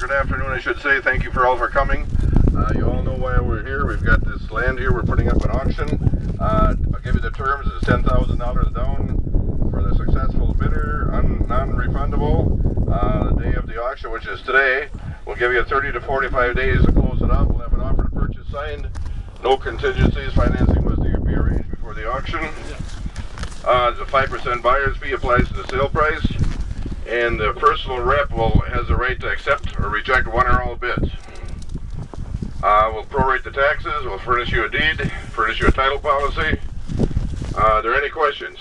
good afternoon, I should say. Thank you for all for coming. You all know why we're here. We've got this land here we're putting up an auction. I'll give you the terms. It's $10,000 down for the successful bidder, non-refundable. The day of the auction, which is today, we'll give you 30 to 45 days to close it up. We'll have an offer to purchase signed. No contingencies. Financing must be arranged before the auction. The 5% buyer's fee applies to the sale price. And the personal rep has the right to accept or reject one or all bids. We'll prorate the taxes, we'll furnish you a deed, furnish you a title policy. Are there any questions?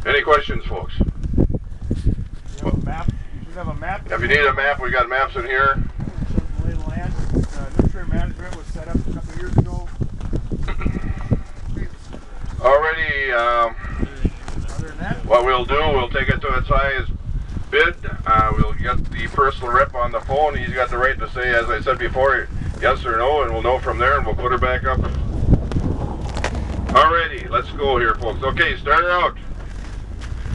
Any questions, folks? You have a map? You should have a map. If you need a map, we got maps in here. Some lay of land. Nutrient management was set up a couple years ago. Already, what we'll do, we'll take it to its highest bid. We'll get the personal rep on the phone. He's got the right to say, as I said before, yes or no, and we'll know from there, and we'll put her back up. Alrighty, let's go here, folks. Okay, start her out.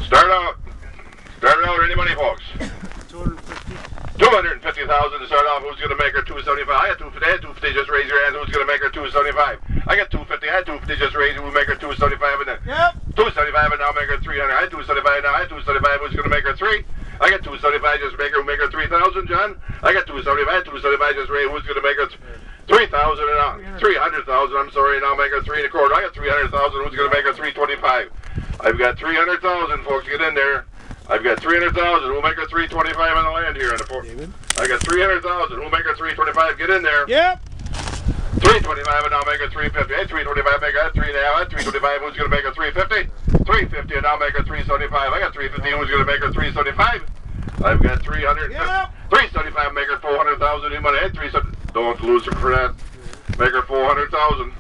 Start out, any money, folks? 250,000 to start off. Who's going to make her 275? I got 250. I had 250. Just raise your hand. Who's going to make her 275? I got 250. I had 250. Just raise. Who make her 275 and then? Yep. 275 and now make her 300. I had 275 now. I had 275. Who's going to make her 3? I got 275. Just make her 3,000. John. I got 275. I had 275. Just raise. Who's going to make her 3,000 and now 300,000. I'm sorry. Now make her 3 1/4. I got 300,000. Who's going to make her 325? I've got 300,000, folks. Get in there. I've got 300,000. We'll make her 325 on the land here. I got 300,000. We'll make her 325. Get in there. Yep. 325 and I'll make her 350. Hey, 325. Make her 3 now. 325. Who's going to make her 350? 350 and I'll make her 375. I got 350. Who's going to make her 375? I've got 300. Yep. 375. Make her 400,000 new money. Hey, 370. Don't lose her for that. Make her 400,000.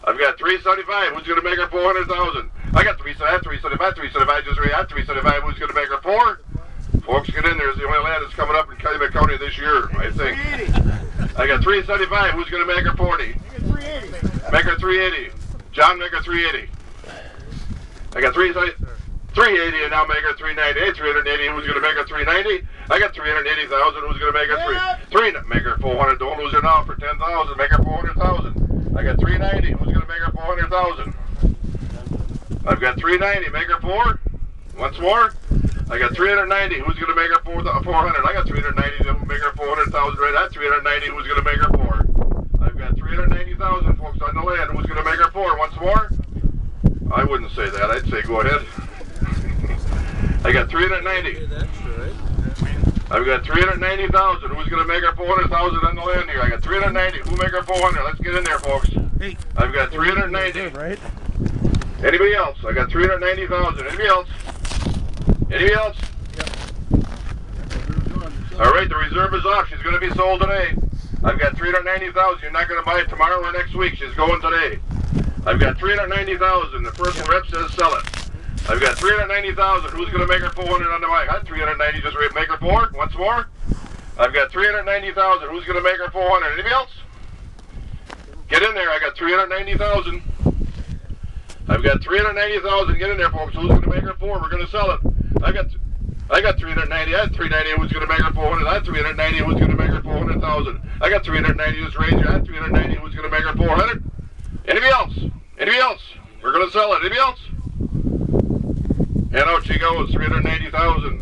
I've got 375. Who's going to make her 400,000? I got 375, 375, just right at 375. Who's going to make her 4? Folks, get in there. It's the only land that's coming up in Calumet County this year, I think. I got 375. Who's going to make her 40? Make her 380. John, make her 380. I got 380 and now make her 390. Hey, 380. Who's going to make her 390? I got 380,000. Who's going to make her 3? Make her 400. Don't lose her now for 10,000. Make her 400,000. I got 390. Who's going to make her 400,000? I've got 390. Make her 4. Once more. I got 390. Who's going to make her 400? I got 390. Make her 400,000 right at 390. Who's going to make her 4? I've got 390,000 folks on the land. Who's going to make her 4? Once more. I wouldn't say that. I'd say go ahead. I got 390. I've got 390,000. Who's going to make her 400,000 on the land here? I got 390. Who make her 400? Let's get in there, folks. Hey. I've got 390. Right. Anybody else? I got 390,000. Anybody else? Anybody else? Yep. All right, the reserve is off. She's going to be sold today. I've got 390,000. You're not going to buy it tomorrow or next week. She's going today. I've got 390,000. The personal rep says sell it. I've got 390,000. Who's going to make her 400 on the mic? I got 390. Just make her 4. Once more. I've got 390,000. Who's going to make her 400? Anybody else? Get in there. I got 390,000. I've got 390,000. Get in there, folks. Who's going to make her 4? We're going to sell it. I got 390. I had 390. Who's going to make her 400? I had 390. Who's going to make her 400,000? I got 390. Just raise your hand. 390. Who's going to make her 400? Anybody else? Anybody else? We're going to sell it. Anybody else? And out she goes. 390,000.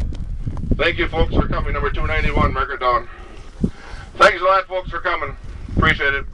Thank you, folks, for coming. Number 291. Mark it down. Thanks a lot, folks, for coming. Appreciate it.